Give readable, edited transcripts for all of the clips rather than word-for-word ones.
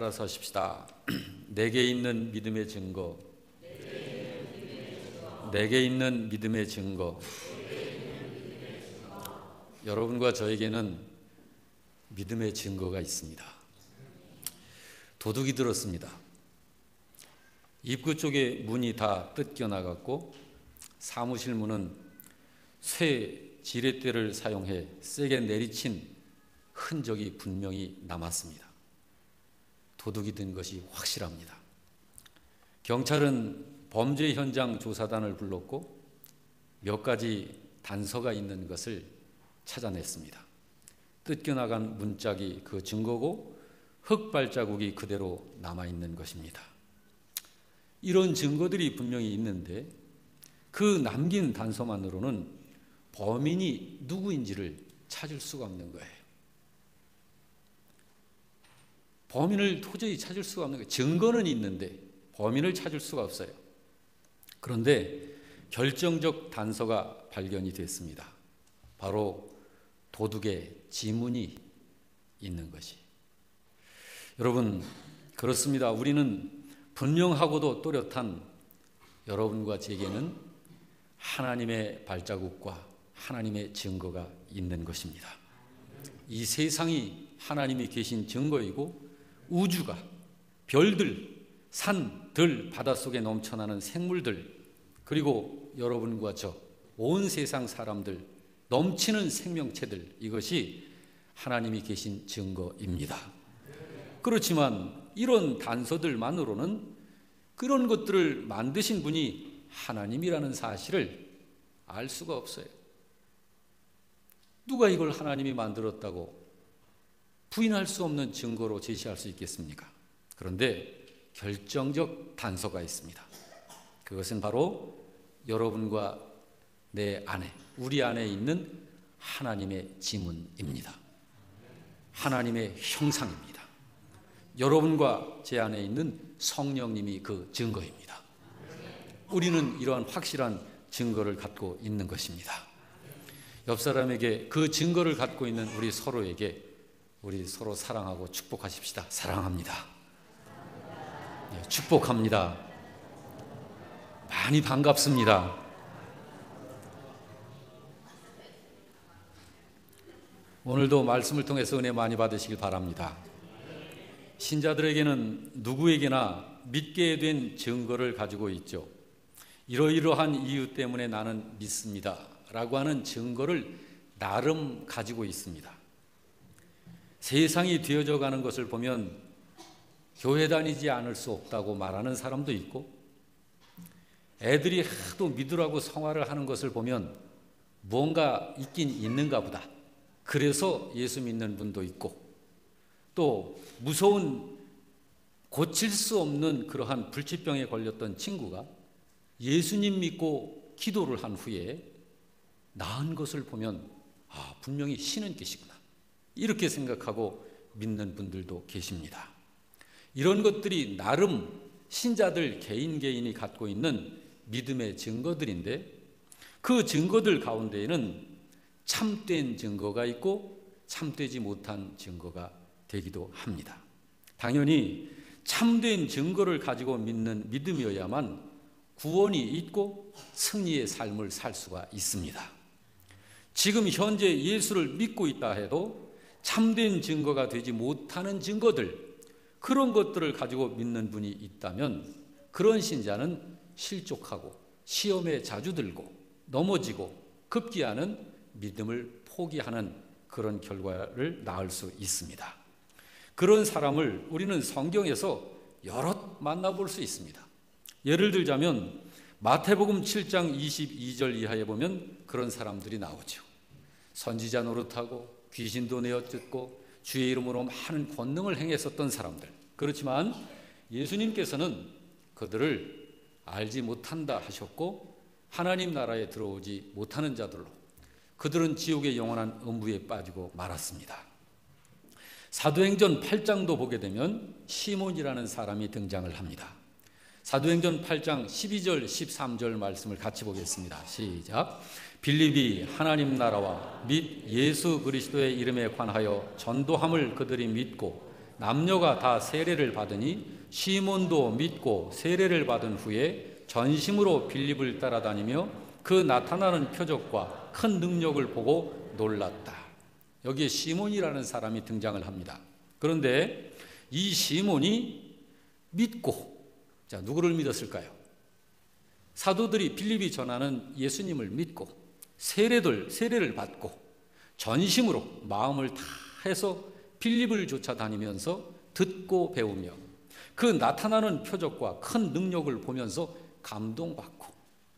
일어서십시다. 내게 있는 믿음의 증거, 내게 있는 믿음의 증거. 여러분과 저에게는 믿음의 증거가 있습니다. 도둑이 들었습니다. 입구 쪽에 문이 다 뜯겨 나갔고 사무실 문은 쇠 지렛대를 사용해 세게 내리친 흔적이 분명히 남았습니다. 도둑이 든 것이 확실합니다. 경찰은 범죄 현장 조사단을 불렀고 몇 가지 단서가 있는 것을 찾아냈습니다. 뜯겨나간 문짝이 그 증거고 흙발자국이 그대로 남아있는 것입니다. 이런 증거들이 분명히 있는데 그 남긴 단서만으로는 범인이 누구인지를 찾을 수가 없는 거예요. 범인을 도저히 찾을 수가 없는 거예요. 증거는 있는데 범인을 찾을 수가 없어요. 그런데 결정적 단서가 발견이 됐습니다. 바로 도둑의 지문이 있는 것이. 여러분, 그렇습니다. 우리는 분명하고도 또렷한 여러분과 제게는 하나님의 발자국과 하나님의 증거가 있는 것입니다. 이 세상이 하나님이 계신 증거이고 우주가, 별들, 산, 들, 바닷속에 넘쳐나는 생물들, 그리고 여러분과 저, 온 세상 사람들, 넘치는 생명체들, 이것이 하나님이 계신 증거입니다. 그렇지만 이런 단서들만으로는 그런 것들을 만드신 분이 하나님이라는 사실을 알 수가 없어요. 누가 이걸 하나님이 만들었다고 부인할 수 없는 증거로 제시할 수 있겠습니까? 그런데 결정적 단서가 있습니다. 그것은 바로 여러분과 내 안에, 우리 안에 있는 하나님의 지문입니다. 하나님의 형상입니다. 여러분과 제 안에 있는 성령님이 그 증거입니다. 우리는 이러한 확실한 증거를 갖고 있는 것입니다. 옆 사람에게 그 증거를 갖고 있는 우리 서로에게 우리 서로 사랑하고 축복하십시다. 사랑합니다. 네, 축복합니다. 많이 반갑습니다. 오늘도 말씀을 통해서 은혜 많이 받으시길 바랍니다. 신자들에게는 누구에게나 믿게 된 증거를 가지고 있죠. 이러이러한 이유 때문에 나는 믿습니다 라고 하는 증거를 나름 가지고 있습니다. 세상이 되어져 가는 것을 보면 교회 다니지 않을 수 없다고 말하는 사람도 있고, 애들이 하도 믿으라고 성화를 하는 것을 보면 뭔가 있긴 있는가 보다, 그래서 예수 믿는 분도 있고, 또 무서운 고칠 수 없는 그러한 불치병에 걸렸던 친구가 예수님 믿고 기도를 한 후에 나은 것을 보면 분명히 신은 계시구나, 이렇게 생각하고 믿는 분들도 계십니다. 이런 것들이 나름 신자들 개인이 갖고 있는 믿음의 증거들인데, 그 증거들 가운데에는 참된 증거가 있고 참되지 못한 증거가 되기도 합니다. 당연히 참된 증거를 가지고 믿는 믿음이어야만 구원이 있고 승리의 삶을 살 수가 있습니다. 지금 현재 예수를 믿고 있다 해도 참된 증거가 되지 못하는 증거들, 그런 것들을 가지고 믿는 분이 있다면 그런 신자는 실족하고 시험에 자주 들고 넘어지고 급기야는 믿음을 포기하는 그런 결과를 낳을 수 있습니다. 그런 사람을 우리는 성경에서 여럿 만나볼 수 있습니다. 예를 들자면 마태복음 7장 22절 이하에 보면 그런 사람들이 나오죠. 선지자 노릇하고 귀신도 내어뜯고 주의 이름으로 많은 권능을 행했었던 사람들. 그렇지만 예수님께서는 그들을 알지 못한다 하셨고 하나님 나라에 들어오지 못하는 자들로, 그들은 지옥의 영원한 음부에 빠지고 말았습니다. 사도행전 8장도 보게 되면 시몬이라는 사람이 등장을 합니다. 사도행전 8장 12절 13절 말씀을 같이 보겠습니다. 시작. 빌립이 하나님 나라와 및 예수 그리스도의 이름에 관하여 전도함을 그들이 믿고 남녀가 다 세례를 받으니 시몬도 믿고 세례를 받은 후에 전심으로 빌립을 따라다니며 그 나타나는 표적과 큰 능력을 보고 놀랐다. 여기에 시몬이라는 사람이 등장을 합니다. 그런데 이 시몬이 믿고, 자, 누구를 믿었을까요? 사도들이 빌립이 전하는 예수님을 믿고 세례를 받고 전심으로 마음을 다해서 빌립을 쫓아다니면서 듣고 배우며 그 나타나는 표적과 큰 능력을 보면서 감동받고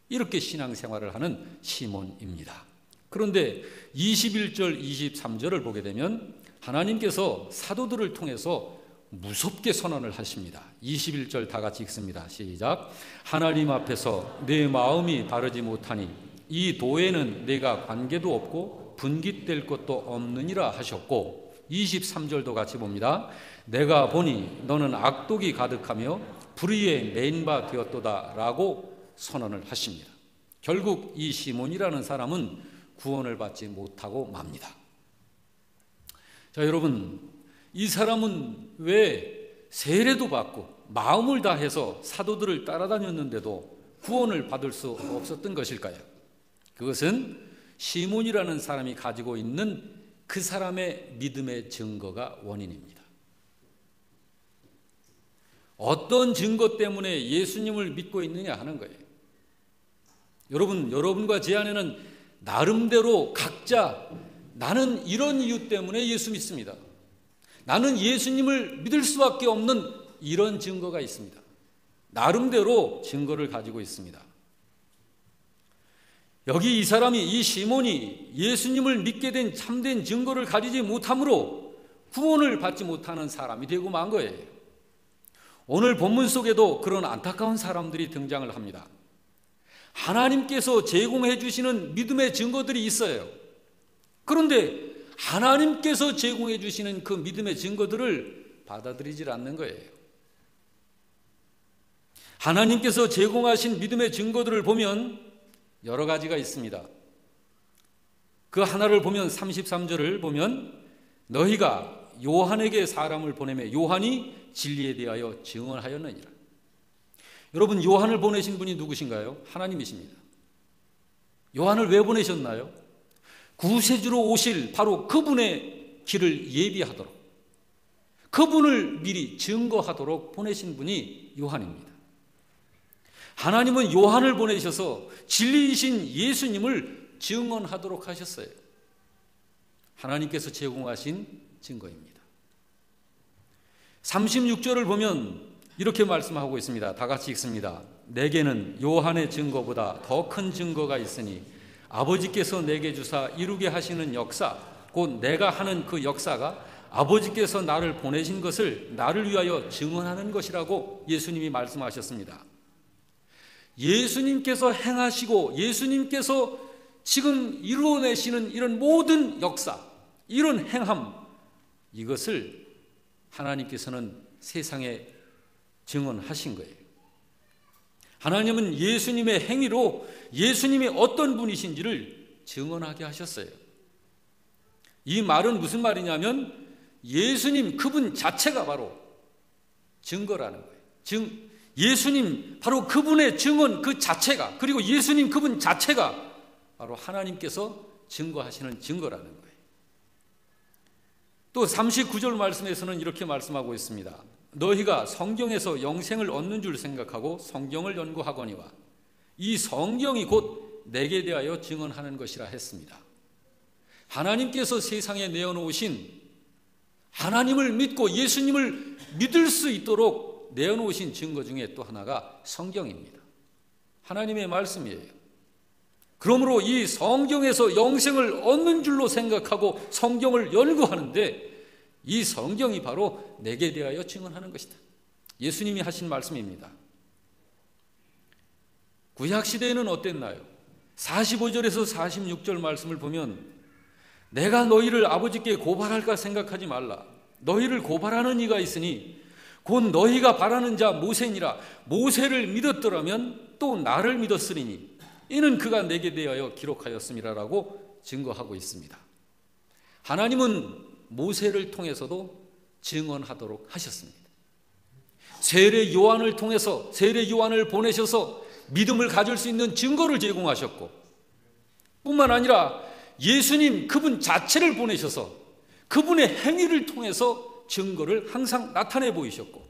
이렇게 신앙생활을 하는 시몬입니다. 그런데 21절 23절을 보게 되면 하나님께서 사도들을 통해서 무섭게 선언을 하십니다. 21절 다 같이 읽습니다. 시작. 하나님 앞에서 내 마음이 다르지 못하니 이 도에는 내가 관계도 없고 분깃될 것도 없느니라 하셨고, 23절도 같이 봅니다. 내가 보니 너는 악독이 가득하며 불의에 매인 바 되었도다 라고 선언을 하십니다. 결국 이 시몬이라는 사람은 구원을 받지 못하고 맙니다. 자, 여러분, 이 사람은 왜 세례도 받고 마음을 다해서 사도들을 따라다녔는데도 구원을 받을 수 없었던 것일까요? 그것은 시몬이라는 사람이 가지고 있는 그 사람의 믿음의 증거가 원인입니다. 어떤 증거 때문에 예수님을 믿고 있느냐 하는 거예요. 여러분과 제 안에는 나름대로 각자 나는 이런 이유 때문에 예수 믿습니다. 나는 예수님을 믿을 수밖에 없는 이런 증거가 있습니다. 나름대로 증거를 가지고 있습니다. 여기 이 사람이, 이 시몬이 예수님을 믿게 된 참된 증거를 가지지 못함으로 구원을 받지 못하는 사람이 되고 만 거예요. 오늘 본문 속에도 그런 안타까운 사람들이 등장을 합니다. 하나님께서 제공해 주시는 믿음의 증거들이 있어요. 그런데 하나님께서 제공해 주시는 그 믿음의 증거들을 받아들이질 않는 거예요. 하나님께서 제공하신 믿음의 증거들을 보면 여러 가지가 있습니다. 그 하나를 보면 33절을 보면 너희가 요한에게 사람을 보내매 요한이 진리에 대하여 증언하였느니라. 여러분, 요한을 보내신 분이 누구신가요? 하나님이십니다. 요한을 왜 보내셨나요? 구세주로 오실 바로 그분의 길을 예비하도록, 그분을 미리 증거하도록 보내신 분이 요한입니다. 하나님은 요한을 보내셔서 진리이신 예수님을 증언하도록 하셨어요. 하나님께서 제공하신 증거입니다. 36절을 보면 이렇게 말씀하고 있습니다. 다 같이 읽습니다. 내게는 요한의 증거보다 더 큰 증거가 있으니 아버지께서 내게 주사 이루게 하시는 역사, 곧 내가 하는 그 역사가 아버지께서 나를 보내신 것을 나를 위하여 증언하는 것이라고 예수님이 말씀하셨습니다. 예수님께서 행하시고 예수님께서 지금 이루어내시는 이런 모든 역사, 이런 행함, 이것을 하나님께서는 세상에 증언하신 거예요. 하나님은 예수님의 행위로 예수님이 어떤 분이신지를 증언하게 하셨어요. 이 말은 무슨 말이냐면 예수님 그분 자체가 바로 증거라는 거예요. 예수님 바로 그분의 증언 그 자체가, 그리고 예수님 그분 자체가 바로 하나님께서 증거하시는 증거라는 거예요. 또 39절 말씀에서는 이렇게 말씀하고 있습니다. 너희가 성경에서 영생을 얻는 줄 생각하고 성경을 연구하거니와 이 성경이 곧 내게 대하여 증언하는 것이라 했습니다. 하나님께서 세상에 내어놓으신, 하나님을 믿고 예수님을 믿을 수 있도록 내어놓으신 증거 중에 또 하나가 성경입니다. 하나님의 말씀이에요. 그러므로 이 성경에서 영생을 얻는 줄로 생각하고 성경을 연구하는데 이 성경이 바로 내게 대하여 증언하는 것이다. 예수님이 하신 말씀입니다. 구약시대에는 어땠나요? 45절에서 46절 말씀을 보면 내가 너희를 아버지께 고발할까 생각하지 말라. 너희를 고발하는 이가 있으니 곧 너희가 바라는 자 모세니라. 모세를 믿었더라면 또 나를 믿었으리니 이는 그가 내게 대하여 기록하였음이라라고 증거하고 있습니다. 하나님은 모세를 통해서도 증언하도록 하셨습니다. 세례 요한을 통해서 세례 요한을 보내셔서 믿음을 가질 수 있는 증거를 제공하셨고, 뿐만 아니라 예수님 그분 자체를 보내셔서 그분의 행위를 통해서 증거를 항상 나타내 보이셨고,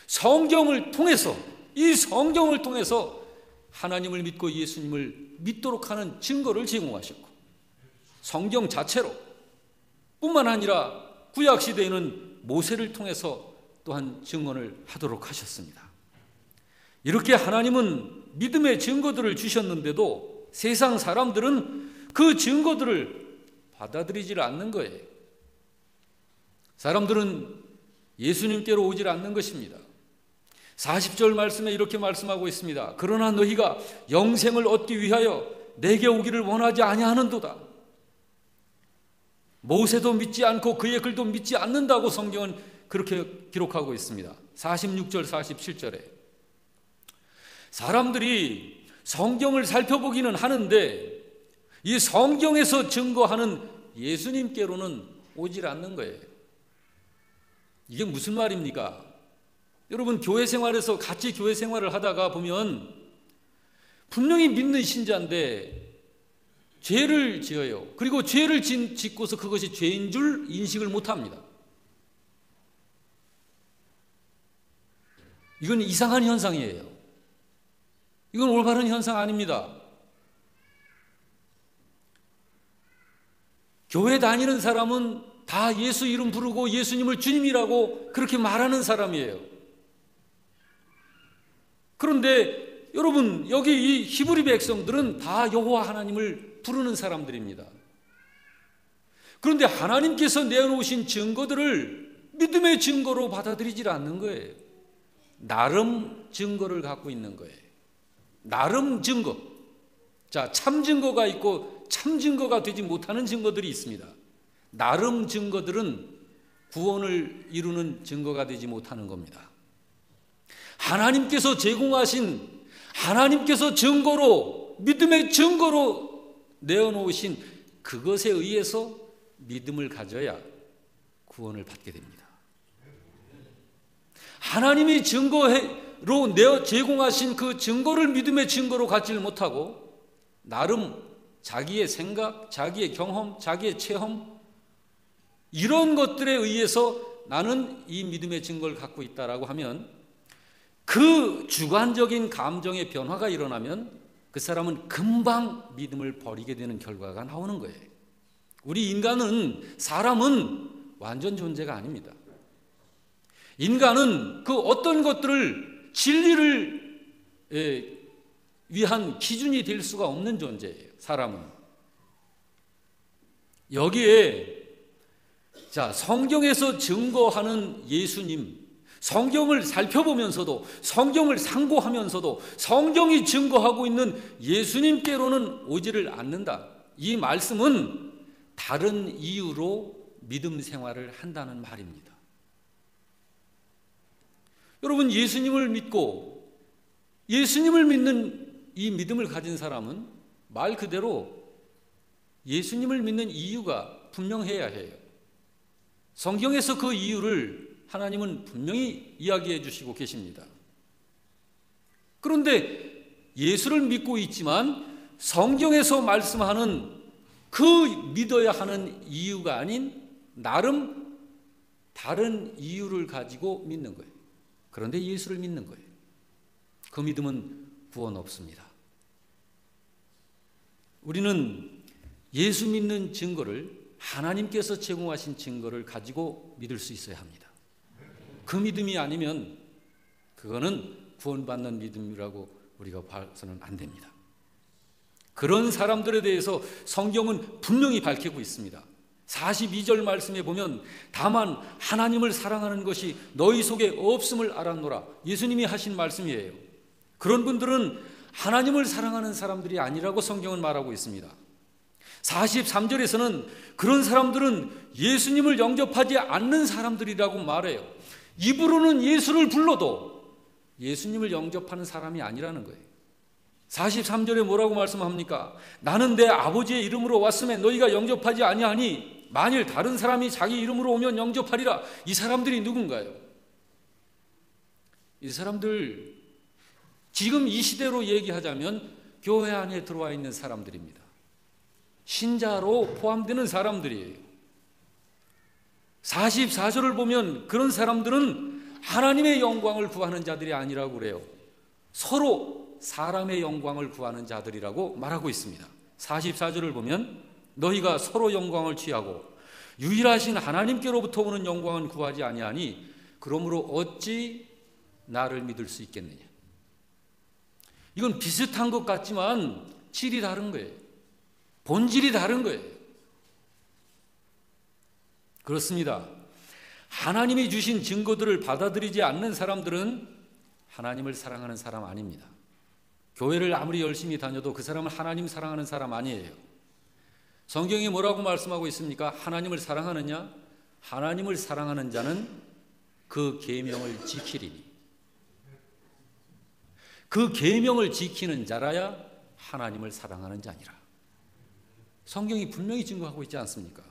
성경을 통해서, 이 성경을 통해서 하나님을 믿고 예수님을 믿도록 하는 증거를 제공하셨고, 성경 자체로 뿐만 아니라 구약시대에는 모세를 통해서 또한 증언을 하도록 하셨습니다. 이렇게 하나님은 믿음의 증거들을 주셨는데도 세상 사람들은 그 증거들을 받아들이질 않는 거예요. 사람들은 예수님께로 오질 않는 것입니다. 40절 말씀에 이렇게 말씀하고 있습니다. 그러나 너희가 영생을 얻기 위하여 내게 오기를 원하지 아니하는도다. 모세도 믿지 않고 그의 글도 믿지 않는다고 성경은 그렇게 기록하고 있습니다. 46절 47절에 사람들이 성경을 살펴보기는 하는데 이 성경에서 증거하는 예수님께로는 오질 않는 거예요. 이게 무슨 말입니까? 여러분, 교회 생활에서 같이 교회 생활을 하다가 보면 분명히 믿는 신자인데 죄를 지어요. 그리고 죄를 짓고서 그것이 죄인 줄 인식을 못합니다. 이건 이상한 현상이에요. 이건 올바른 현상 아닙니다. 교회 다니는 사람은 다 예수 이름 부르고 예수님을 주님이라고 그렇게 말하는 사람이에요. 그런데 여러분, 여기 이 히브리 백성들은 다 여호와 하나님을 부르는 사람들입니다. 그런데 하나님께서 내어놓으신 증거들을 믿음의 증거로 받아들이질 않는 거예요. 나름 증거를 갖고 있는 거예요. 나름 증거. 자, 참 증거가 있고 참 증거가 되지 못하는 증거들이 있습니다. 나름 증거들은 구원을 이루는 증거가 되지 못하는 겁니다. 하나님께서 제공하신, 하나님께서 증거로, 믿음의 증거로 내어놓으신 그것에 의해서 믿음을 가져야 구원을 받게 됩니다. 하나님이 증거로 제공하신 그 증거를 믿음의 증거로 갖지를 못하고 나름 자기의 생각, 자기의 경험, 자기의 체험, 이런 것들에 의해서 나는 이 믿음의 증거를 갖고 있다라고 하면, 그 주관적인 감정의 변화가 일어나면 그 사람은 금방 믿음을 버리게 되는 결과가 나오는 거예요. 우리 인간은, 사람은 완전 존재가 아닙니다. 인간은 그 어떤 것들을 진리를 위한 기준이 될 수가 없는 존재예요. 사람은. 여기에 자, 성경에서 증거하는 예수님, 성경을 살펴보면서도, 성경을 상고하면서도 성경이 증거하고 있는 예수님께로는 오지를 않는다. 이 말씀은 다른 이유로 믿음 생활을 한다는 말입니다. 여러분, 예수님을 믿고 예수님을 믿는 이 믿음을 가진 사람은 말 그대로 예수님을 믿는 이유가 분명해야 해요. 성경에서 그 이유를 하나님은 분명히 이야기해 주시고 계십니다. 그런데 예수를 믿고 있지만 성경에서 말씀하는 그 믿어야 하는 이유가 아닌 나름 다른 이유를 가지고 믿는 거예요. 그런데 예수를 믿는 거예요. 그 믿음은 구원 없습니다. 우리는 예수 믿는 증거를, 하나님께서 제공하신 증거를 가지고 믿을 수 있어야 합니다. 그 믿음이 아니면 그거는 구원받는 믿음이라고 우리가 봐서는 안 됩니다. 그런 사람들에 대해서 성경은 분명히 밝히고 있습니다. 42절 말씀에 보면 다만 하나님을 사랑하는 것이 너희 속에 없음을 알았노라. 예수님이 하신 말씀이에요. 그런 분들은 하나님을 사랑하는 사람들이 아니라고 성경은 말하고 있습니다. 43절에서는 그런 사람들은 예수님을 영접하지 않는 사람들이라고 말해요. 입으로는 예수를 불러도 예수님을 영접하는 사람이 아니라는 거예요. 43절에 뭐라고 말씀합니까? 나는 내 아버지의 이름으로 왔음에 너희가 영접하지 아니하니 만일 다른 사람이 자기 이름으로 오면 영접하리라. 이 사람들이 누군가요? 이 사람들 지금 이 시대로 얘기하자면 교회 안에 들어와 있는 사람들입니다. 신자로 포함되는 사람들이에요. 44절을 보면 그런 사람들은 하나님의 영광을 구하는 자들이 아니라고 그래요. 서로 사람의 영광을 구하는 자들이라고 말하고 있습니다. 44절을 보면 너희가 서로 영광을 취하고 유일하신 하나님께로부터 오는 영광은 구하지 아니하니 그러므로 어찌 나를 믿을 수 있겠느냐. 이건 비슷한 것 같지만 질이 다른 거예요. 본질이 다른 거예요. 그렇습니다. 하나님이 주신 증거들을 받아들이지 않는 사람들은 하나님을 사랑하는 사람 아닙니다. 교회를 아무리 열심히 다녀도 그 사람은 하나님 사랑하는 사람 아니에요. 성경이 뭐라고 말씀하고 있습니까? 하나님을 사랑하느냐? 하나님을 사랑하는 자는 그 계명을 지키리니. 그 계명을 지키는 자라야 하나님을 사랑하는 자니라. 성경이 분명히 증거하고 있지 않습니까?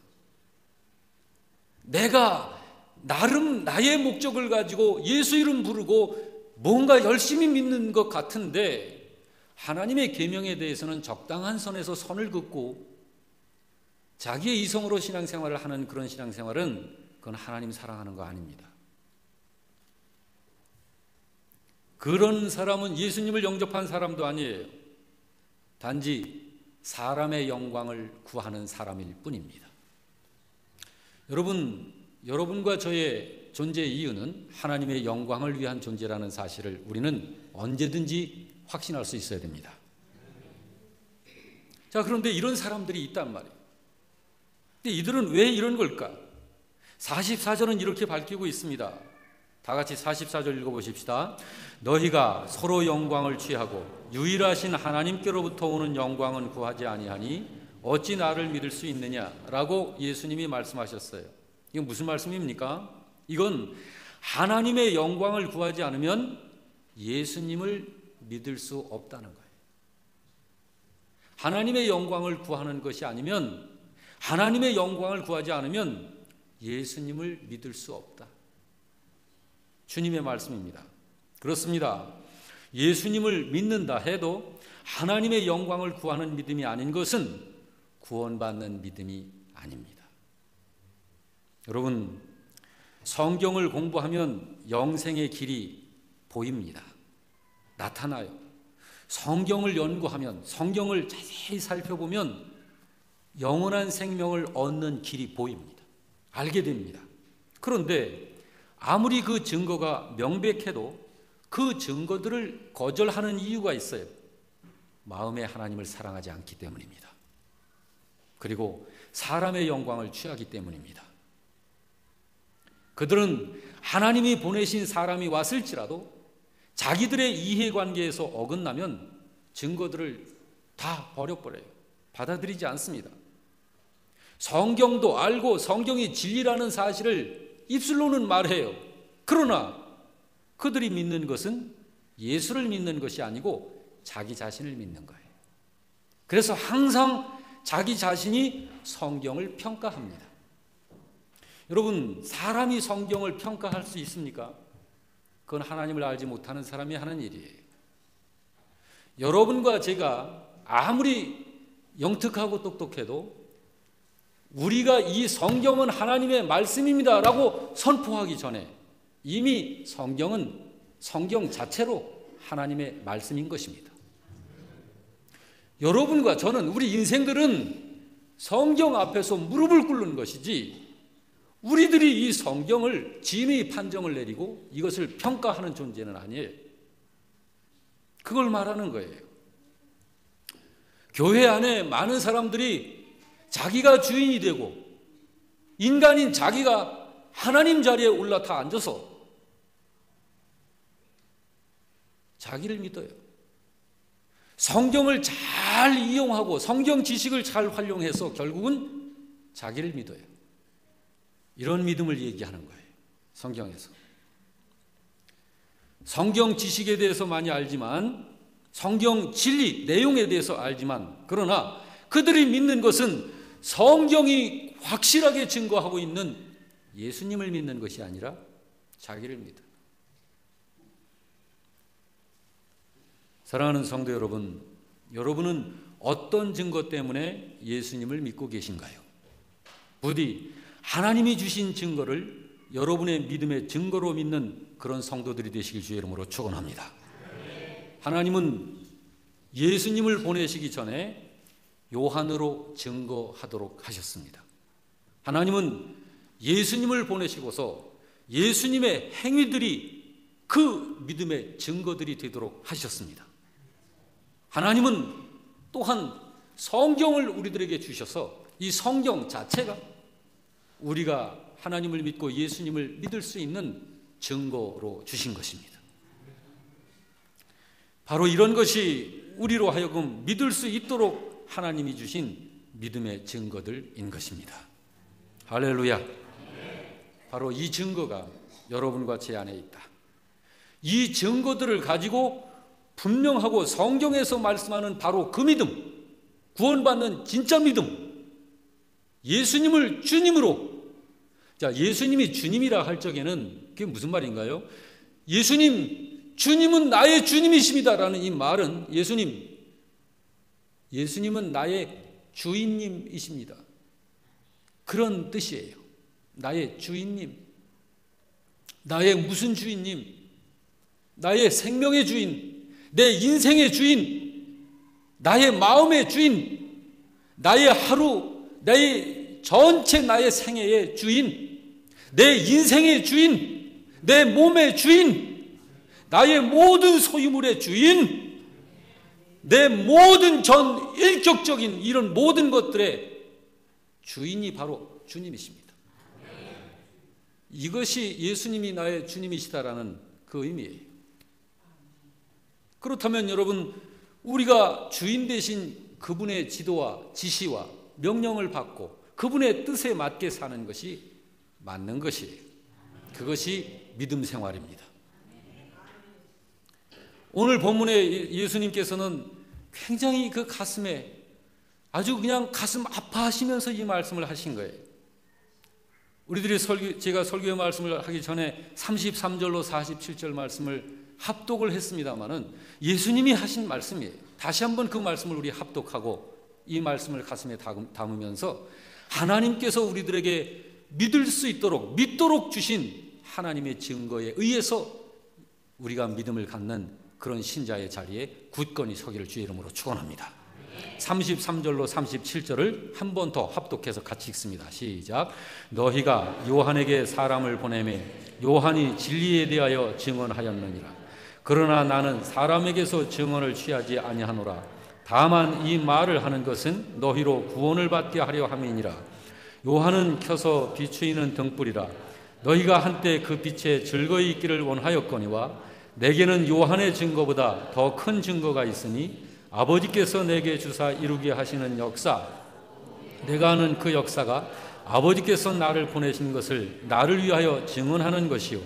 내가 나름 나의 목적을 가지고 예수 이름 부르고 뭔가 열심히 믿는 것 같은데 하나님의 계명에 대해서는 적당한 선에서 선을 긋고 자기의 이성으로 신앙생활을 하는 그런 신앙생활은 그건 하나님 사랑하는 거 아닙니다. 그런 사람은 예수님을 영접한 사람도 아니에요. 단지 사람의 영광을 구하는 사람일 뿐입니다. 여러분과 저의 존재의 이유는 하나님의 영광을 위한 존재라는 사실을 우리는 언제든지 확신할 수 있어야 됩니다. 자, 그런데 이런 사람들이 있단 말이에요. 근데 이들은 왜 이런 걸까? 44절은 이렇게 밝히고 있습니다. 다 같이 44절 읽어보십시다. 너희가 서로 영광을 취하고 유일하신 하나님께로부터 오는 영광은 구하지 아니하니 어찌 나를 믿을 수 있느냐라고 예수님이 말씀하셨어요. 이건 무슨 말씀입니까? 이건 하나님의 영광을 구하지 않으면 예수님을 믿을 수 없다는 거예요. 하나님의 영광을 구하는 것이 아니면, 하나님의 영광을 구하지 않으면 예수님을 믿을 수 없다. 주님의 말씀입니다. 그렇습니다. 예수님을 믿는다 해도 하나님의 영광을 구하는 믿음이 아닌 것은 구원받는 믿음이 아닙니다. 여러분, 성경을 공부하면 영생의 길이 보입니다. 나타나요. 성경을 연구하면, 성경을 자세히 살펴보면 영원한 생명을 얻는 길이 보입니다. 알게 됩니다. 그런데 아무리 그 증거가 명백해도 그 증거들을 거절하는 이유가 있어요. 마음에 하나님을 사랑하지 않기 때문입니다. 그리고 사람의 영광을 취하기 때문입니다. 그들은 하나님이 보내신 사람이 왔을지라도 자기들의 이해관계에서 어긋나면 증거들을 다 버려버려요. 받아들이지 않습니다. 성경도 알고 성경이 진리라는 사실을 입술로는 말해요. 그러나 그들이 믿는 것은 예수를 믿는 것이 아니고 자기 자신을 믿는 거예요. 그래서 항상 자기 자신이 성경을 평가합니다. 여러분, 사람이 성경을 평가할 수 있습니까? 그건 하나님을 알지 못하는 사람이 하는 일이에요. 여러분과 제가 아무리 영특하고 똑똑해도 우리가 이 성경은 하나님의 말씀입니다 라고 선포하기 전에 이미 성경은 성경 자체로 하나님의 말씀인 것입니다. 여러분과 저는, 우리 인생들은 성경 앞에서 무릎을 꿇는 것이지 우리들이 이 성경을 진의 판정을 내리고 이것을 평가하는 존재는 아니에요. 그걸 말하는 거예요. 교회 안에 많은 사람들이 자기가 주인이 되고 인간인 자기가 하나님 자리에 올라타 앉아서 자기를 믿어요. 성경을 잘 이용하고 성경 지식을 잘 활용해서 결국은 자기를 믿어요. 이런 믿음을 얘기하는 거예요. 성경에서. 성경 지식에 대해서 많이 알지만, 성경 진리, 내용에 대해서 알지만, 그러나 그들이 믿는 것은 성경이 확실하게 증거하고 있는 예수님을 믿는 것이 아니라 자기를 믿는. 사랑하는 성도 여러분, 여러분은 어떤 증거 때문에 예수님을 믿고 계신가요? 부디 하나님이 주신 증거를 여러분의 믿음의 증거로 믿는 그런 성도들이 되시길 주의 이름으로 축원합니다. 하나님은 예수님을 보내시기 전에 요한으로 증거하도록 하셨습니다. 하나님은 예수님을 보내시고서 예수님의 행위들이 그 믿음의 증거들이 되도록 하셨습니다. 하나님은 또한 성경을 우리들에게 주셔서 이 성경 자체가 우리가 하나님을 믿고 예수님을 믿을 수 있는 증거로 주신 것입니다. 바로 이런 것이 우리로 하여금 믿을 수 있도록 하나님이 주신 믿음의 증거들인 것입니다. 할렐루야. 바로 이 증거가 여러분과 제 안에 있다. 이 증거들을 가지고 분명하고 성경에서 말씀하는 바로 그 믿음, 구원받는 진짜 믿음, 예수님을 주님으로. 자, 예수님이 주님이라 할 적에는 그게 무슨 말인가요? 주님은 나의 주님이십니다라는 이 말은 예수님은 나의 주인님이십니다. 그런 뜻이에요. 나의 주인님, 나의 무슨 주인님, 나의 생명의 주인, 내 인생의 주인, 나의 마음의 주인, 나의 하루, 나의 전체 나의 생애의 주인, 내 인생의 주인, 내 몸의 주인, 나의 모든 소유물의 주인, 내 모든 전 일격적인 이런 모든 것들의 주인이 바로 주님이십니다. 이것이 예수님이 나의 주님이시다라는 그 의미예요. 그렇다면 여러분, 우리가 주인 되신 그분의 지도와 지시와 명령을 받고 그분의 뜻에 맞게 사는 것이 맞는 것이에요. 그것이 믿음 생활입니다. 오늘 본문에 예수님께서는 굉장히 그 가슴에 아주 그냥 가슴 아파하시면서 이 말씀을 하신 거예요. 우리들이 제가 설교의 말씀을 하기 전에 33절로 47절 말씀을 합독을 했습니다마는 예수님이 하신 말씀이에요. 다시 한번 그 말씀을 우리 합독하고 이 말씀을 가슴에 담으면서 하나님께서 우리들에게 믿도록 주신 하나님의 증거에 의해서 우리가 믿음을 갖는 그런 신자의 자리에 굳건히 서기를 주의 이름으로 축원합니다. 33절로 37절을 한 번 더 합독해서 같이 읽습니다. 시작. 너희가 요한에게 사람을 보내매 요한이 진리에 대하여 증언하였느니라. 그러나 나는 사람에게서 증언을 취하지 아니하노라. 다만 이 말을 하는 것은 너희로 구원을 받게 하려 함이니라. 요한은 켜서 비추이는 등불이라. 너희가 한때 그 빛에 즐거이 있기를 원하였거니와 내게는 요한의 증거보다 더 큰 증거가 있으니 아버지께서 내게 주사 이루게 하시는 역사, 내가 아는 그 역사가 아버지께서 나를 보내신 것을 나를 위하여 증언하는 것이요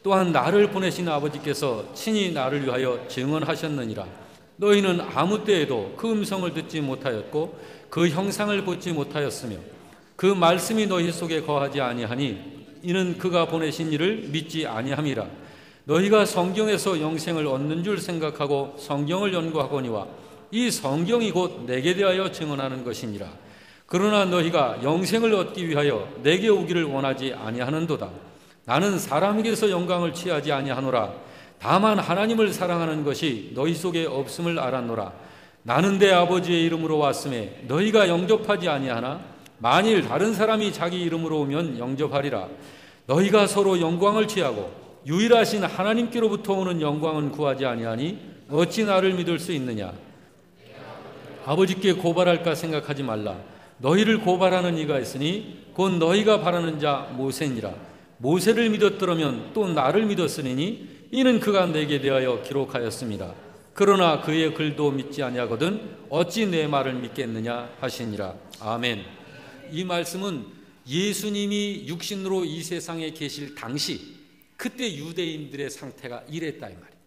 또한 나를 보내신 아버지께서 친히 나를 위하여 증언하셨느니라. 너희는 아무 때에도 그 음성을 듣지 못하였고 그 형상을 보지 못하였으며 그 말씀이 너희 속에 거하지 아니하니 이는 그가 보내신 이를 믿지 아니함이라. 너희가 성경에서 영생을 얻는 줄 생각하고 성경을 연구하거니와 이 성경이 곧 내게 대하여 증언하는 것이니라. 그러나 너희가 영생을 얻기 위하여 내게 오기를 원하지 아니하는도다. 나는 사람에게서 영광을 취하지 아니하노라. 다만 하나님을 사랑하는 것이 너희 속에 없음을 알았노라. 나는 내 아버지의 이름으로 왔음에 너희가 영접하지 아니하나 만일 다른 사람이 자기 이름으로 오면 영접하리라. 너희가 서로 영광을 취하고 유일하신 하나님께로부터 오는 영광은 구하지 아니하니 어찌 나를 믿을 수 있느냐. 아버지께 고발할까 생각하지 말라. 너희를 고발하는 이가 있으니 곧 너희가 바라는 자 모세니라. 모세를 믿었더라면 또 나를 믿었으니 이는 그가 내게 대하여 기록하였습니다. 그러나 그의 글도 믿지 아니하거든 어찌 내 말을 믿겠느냐 하시니라. 아멘. 이 말씀은 예수님이 육신으로 이 세상에 계실 당시 그때 유대인들의 상태가 이랬다 이 말이에요.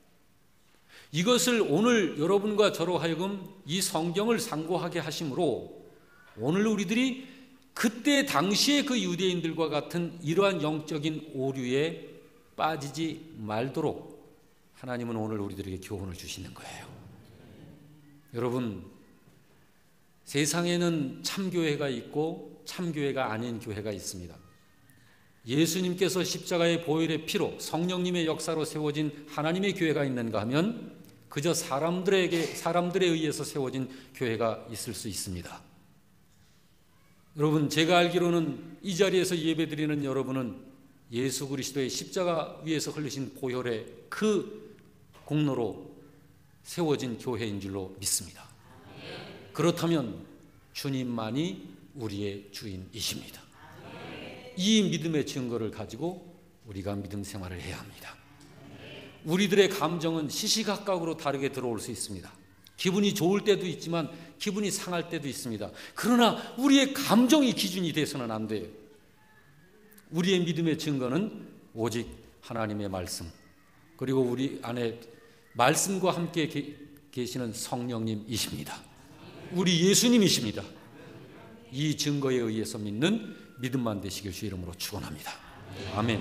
이것을 오늘 여러분과 저로 하여금 이 성경을 상고하게 하심으로 오늘 우리들이 그때 당시에 그 유대인들과 같은 이러한 영적인 오류에 빠지지 말도록 하나님은 오늘 우리들에게 교훈을 주시는 거예요. 여러분, 세상에는 참교회가 있고 참교회가 아닌 교회가 있습니다. 예수님께서 십자가의 보혈의 피로 성령님의 역사로 세워진 하나님의 교회가 있는가 하면 그저 사람들에 의해서 세워진 교회가 있을 수 있습니다. 여러분, 제가 알기로는 이 자리에서 예배드리는 여러분은 예수 그리스도의 십자가 위에서 흘리신 보혈의 그 공로로 세워진 교회인 줄로 믿습니다. 그렇다면 주님만이 우리의 주인이십니다. 이 믿음의 증거를 가지고 우리가 믿음 생활을 해야 합니다. 우리들의 감정은 시시각각으로 다르게 들어올 수 있습니다. 기분이 좋을 때도 있지만 기분이 상할 때도 있습니다. 그러나 우리의 감정이 기준이 돼서는 안 돼요. 우리의 믿음의 증거는 오직 하나님의 말씀, 그리고 우리 안에 말씀과 함께 계시는 성령님이십니다. 우리 예수님이십니다. 이 증거에 의해서 믿는 믿음만 되시길 주 이름으로 축원합니다. 아멘.